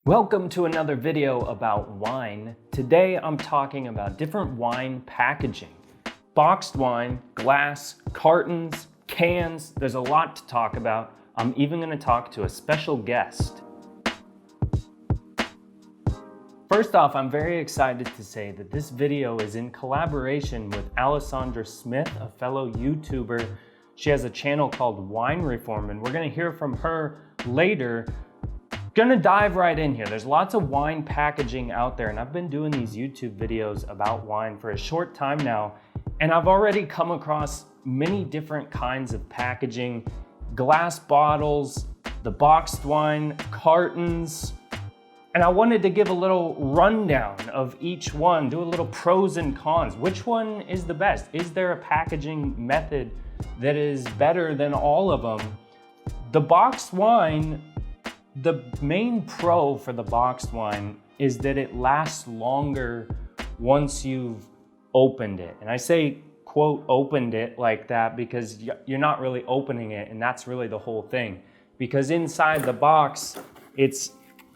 Welcome to another video about wine. Today I'm talking about different wine packaging. Boxed wine, glass, cartons, cans, there's a lot to talk about. I'm even going to talk to a special guest. First off, I'm very excited to say that this video is in collaboration with Alessandra Smith, a fellow YouTuber. She has a channel called Wine Reform, and we're going to hear from her later. Gonna dive right in here. There's lots of wine packaging out there, and I've been doing these YouTube videos about wine for a short time now, and I've already come across many different kinds of packaging: glass bottles, the boxed wine, cartons, and I wanted to give a little rundown of each one, do a little pros and cons. Which one is the best? Is there a packaging method that is better than all of them? The boxed wine, the main pro for the boxed wine is that it lasts longer once you've opened it. And I say, quote, opened it like that because you're not really opening it, and that's really the whole thing. Because inside the box, it's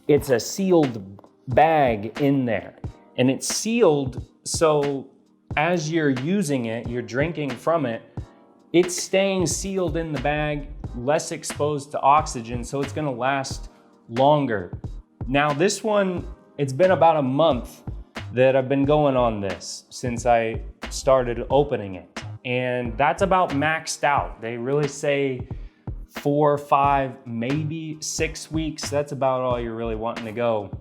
a sealed bag in there. And it's sealed so as you're using it, you're drinking from it, it's staying sealed in the bag, less exposed to oxygen, so it's gonna last longer. Now this one, it's been about a month that I've been going on this since I started opening it. And that's about maxed out. They really say 4 or 5, maybe 6 weeks. That's about all you're really wanting to go.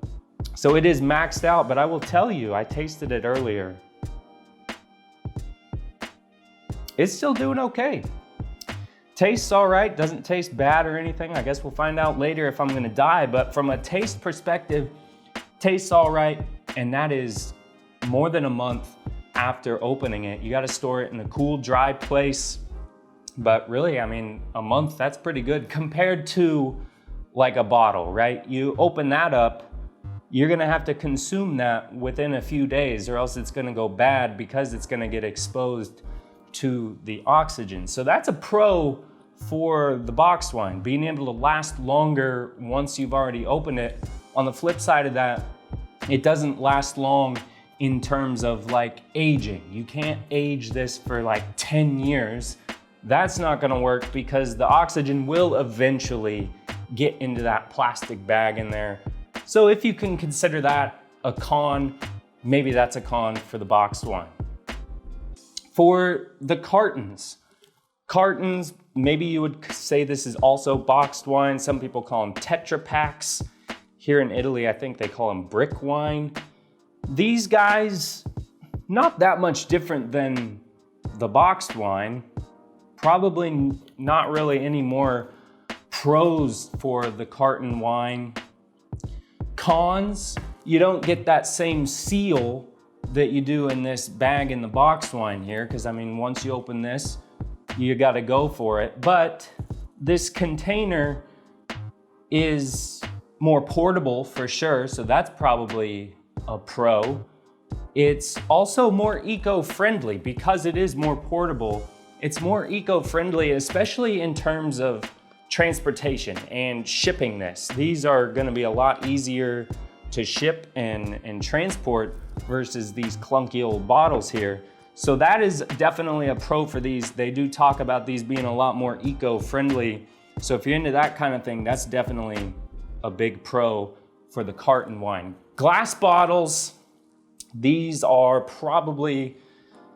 So it is maxed out, but I will tell you, I tasted it earlier. It's still doing okay. Tastes all right, doesn't taste bad or anything. I guess we'll find out later if I'm gonna die, but from a taste perspective, tastes all right, and that is more than a month after opening it. You gotta store it in a cool, dry place, but really, I mean, a month, that's pretty good compared to like a bottle, right? You open that up, you're gonna have to consume that within a few days, or else it's gonna go bad because it's gonna get exposed to the oxygen. So that's a pro for the boxed wine, being able to last longer once you've already opened it. On the flip side of that, it doesn't last long in terms of like aging. You can't age this for like 10 years. That's not gonna work because the oxygen will eventually get into that plastic bag in there. So if you can consider that a con, maybe that's a con for the boxed wine. For the cartons, maybe you would say this is also boxed wine. Some people call them Tetra Paks. Here in Italy, I think they call them brick wine. These guys, not that much different than the boxed wine. Probably not really any more pros for the carton wine. Cons, you don't get that same seal that you do in this bag in the boxed wine here, because I mean, once you open this, you gotta go for it. But this container is more portable for sure, so that's probably a pro. It's also more eco-friendly because it is more portable. It's more eco-friendly, especially in terms of transportation and shipping this. These are gonna be a lot easier to ship and transport versus these clunky old bottles here. So that is definitely a pro for these. They do talk about these being a lot more eco-friendly. So if you're into that kind of thing, that's definitely a big pro for the carton wine. Glass bottles, these are probably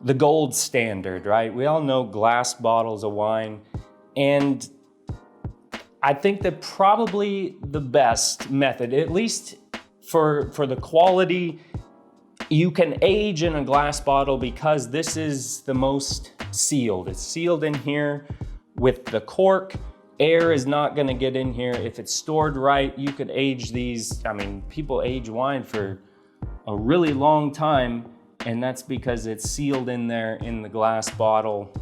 the gold standard, right? We all know glass bottles of wine, and I think that probably the best method, at least for the quality, you can age in a glass bottle because this is the most sealed. It's sealed in here with the cork. Air is not gonna get in here. If it's stored right, you could age these. I mean, people age wine for a really long time, and that's because it's sealed in there in the glass bottle.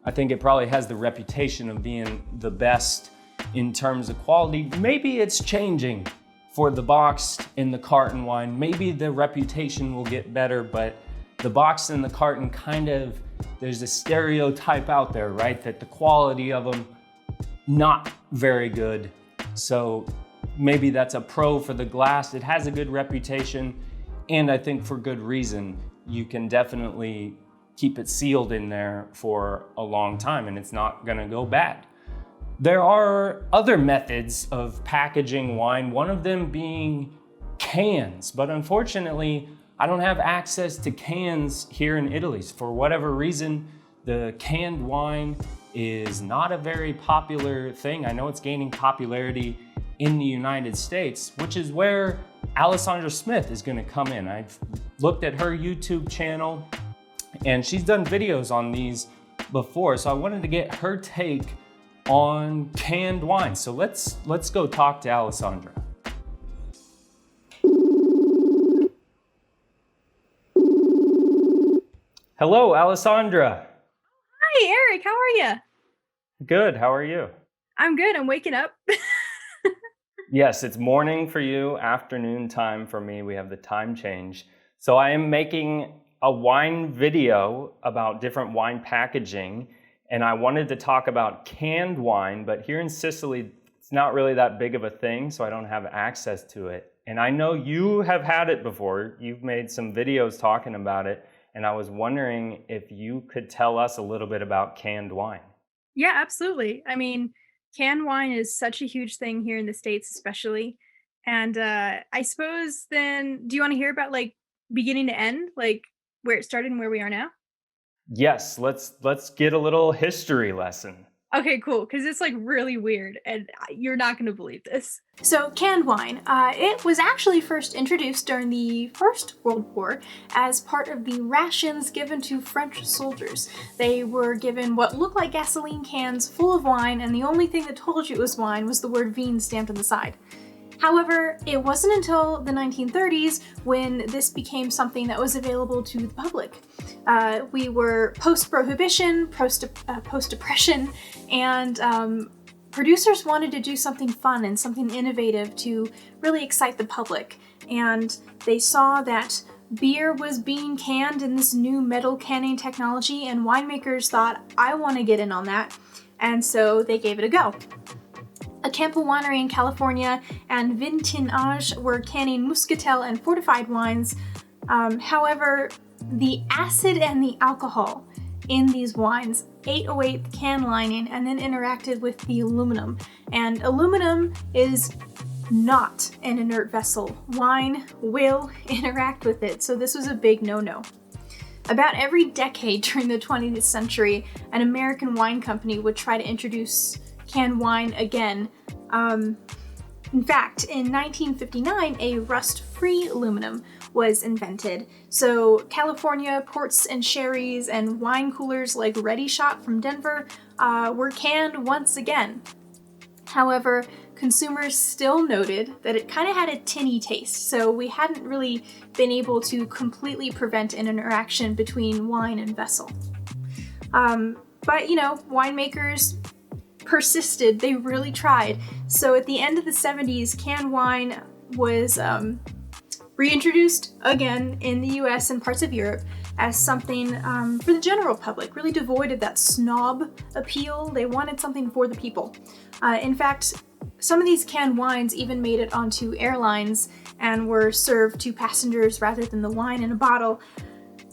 I think it probably has the reputation of being the best in terms of quality. Maybe it's changing for the boxed and the carton wine. Maybe the reputation will get better, but the boxed and the carton kind of, there's a stereotype out there, right? That the quality of them, not very good. So maybe that's a pro for the glass. It has a good reputation, and I think for good reason. You can definitely keep it sealed in there for a long time and it's not gonna go bad. There are other methods of packaging wine, one of them being cans, but unfortunately, I don't have access to cans here in Italy. For whatever reason, the canned wine is not a very popular thing. I know it's gaining popularity in the United States, which is where Alessandra Smith is gonna come in. I've looked at her YouTube channel and she's done videos on these before, so I wanted to get her take on canned wine. So let's go talk to Alessandra. Hello, Alessandra. Hi, Eric. How are you? Good. How are you? I'm good. I'm waking up. Yes, it's morning for you, afternoon time for me. We have the time change. So I am making a wine video about different wine packaging, and I wanted to talk about canned wine, but here in Sicily, it's not really that big of a thing, so I don't have access to it. And I know you have had it before. You've made some videos talking about it, and I was wondering if you could tell us a little bit about canned wine. Yeah, absolutely. I mean, canned wine is such a huge thing here in the States, especially. And I suppose then, do you want to hear about like beginning to end, like where it started and where we are now? Yes, let's get a little history lesson. Okay, cool, because it's like really weird and you're not going to believe this. So, canned wine, it was actually first introduced during the First World War as part of the rations given to French soldiers. They were given what looked like gasoline cans full of wine, and the only thing that told you it was wine was the word vin stamped on the side. However, it wasn't until the 1930s when this became something that was available to the public. We were post-prohibition, post-depression, and producers wanted to do something fun and something innovative to really excite the public. And they saw that beer was being canned in this new metal canning technology, and winemakers thought, I want to get in on that. And so they gave it a go. A Campo winery in California and Vintinage were canning muscatel and fortified wines. However, the acid and the alcohol in these wines ate away the can lining and then interacted with the aluminum. And aluminum is not an inert vessel. Wine will interact with it, so this was a big no-no. About every decade during the 20th century, an American wine company would try to introduce canned wine again. In fact, in 1959, a rust-free aluminum was invented. So California ports and sherries and wine coolers like Ready Shot from Denver were canned once again. However, consumers still noted that it kind of had a tinny taste, so we hadn't really been able to completely prevent an interaction between wine and vessel. But you know, winemakers persisted, they really tried. So at the end of the 70s, canned wine was reintroduced again in the US and parts of Europe as something for the general public, really devoid of that snob appeal. They wanted something for the people. In fact, some of these canned wines even made it onto airlines and were served to passengers rather than the wine in a bottle.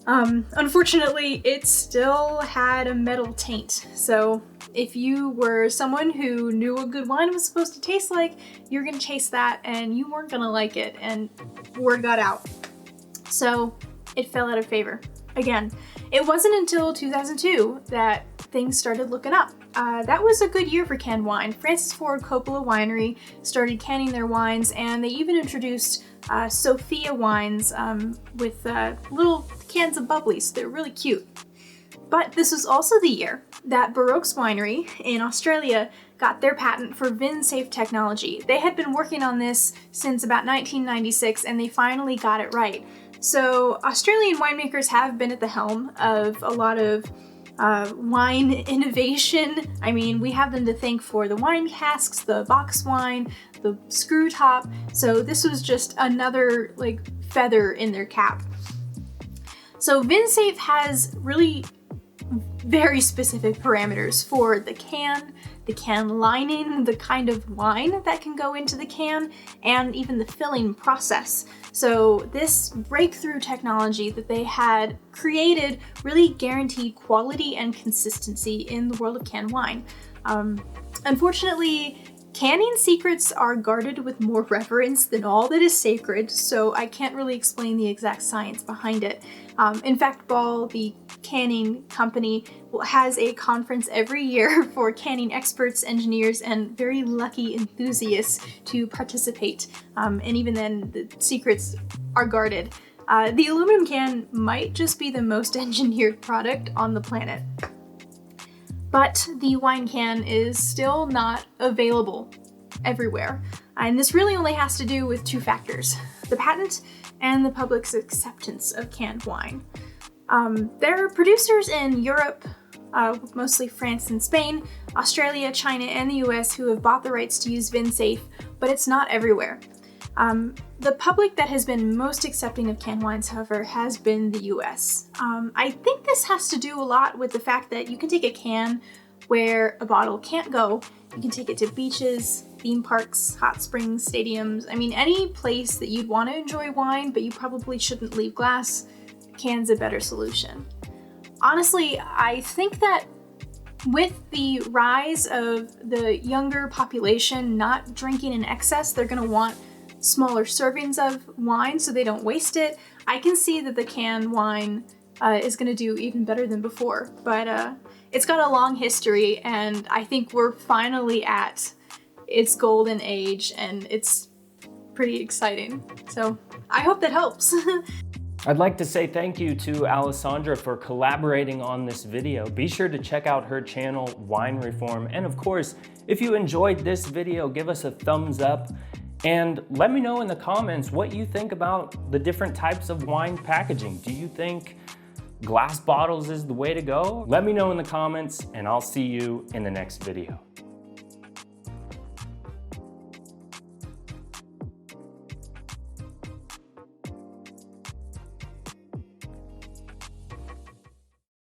Unfortunately, it still had a metal taint, so if you were someone who knew what good wine was supposed to taste like, you're gonna taste that and you weren't gonna like it, and word got out. So it fell out of favor. Again, it wasn't until 2002 that things started looking up. That was a good year for canned wine. Francis Ford Coppola Winery started canning their wines, and they even introduced Sophia wines with little cans of bubblies. They're really cute. But this was also the year that Baroque's Winery in Australia got their patent for VinSafe technology. They had been working on this since about 1996, and they finally got it right. So Australian winemakers have been at the helm of a lot of wine innovation. I mean, we have them to thank for the wine casks, the box wine, the screw top. So this was just another like feather in their cap. So VinSafe has really very specific parameters for the can lining, the kind of wine that can go into the can, and even the filling process. So this breakthrough technology that they had created really guaranteed quality and consistency in the world of canned wine. Unfortunately, canning secrets are guarded with more reverence than all that is sacred, so I can't really explain the exact science behind it. In fact, Ball, the canning company, has a conference every year for canning experts, engineers, and very lucky enthusiasts to participate. And even then, the secrets are guarded. The aluminum can might just be the most engineered product on the planet. But the wine can is still not available everywhere. And this really only has to do with two factors: the patent and the public's acceptance of canned wine. There are producers in Europe, mostly France and Spain, Australia, China, and the US who have bought the rights to use VinSafe, but it's not everywhere. The public that has been most accepting of canned wines, however, has been the US. I think this has to do a lot with the fact that you can take a can where a bottle can't go. You can take it to beaches, theme parks, hot springs, stadiums. I mean, any place that you'd want to enjoy wine, but you probably shouldn't leave glass, can's a better solution. Honestly, I think that with the rise of the younger population not drinking in excess, they're going to want smaller servings of wine so they don't waste it. I can see that the canned wine is going to do even better than before, but it's got a long history, and I think we're finally at its golden age, and it's pretty exciting. So I hope that helps. I'd like to say thank you to Alessandra for collaborating on this video. Be sure to check out her channel, Wine Reform. And of course, if you enjoyed this video, give us a thumbs up. And let me know in the comments what you think about the different types of wine packaging. Do you think glass bottles is the way to go? Let me know in the comments, and I'll see you in the next video.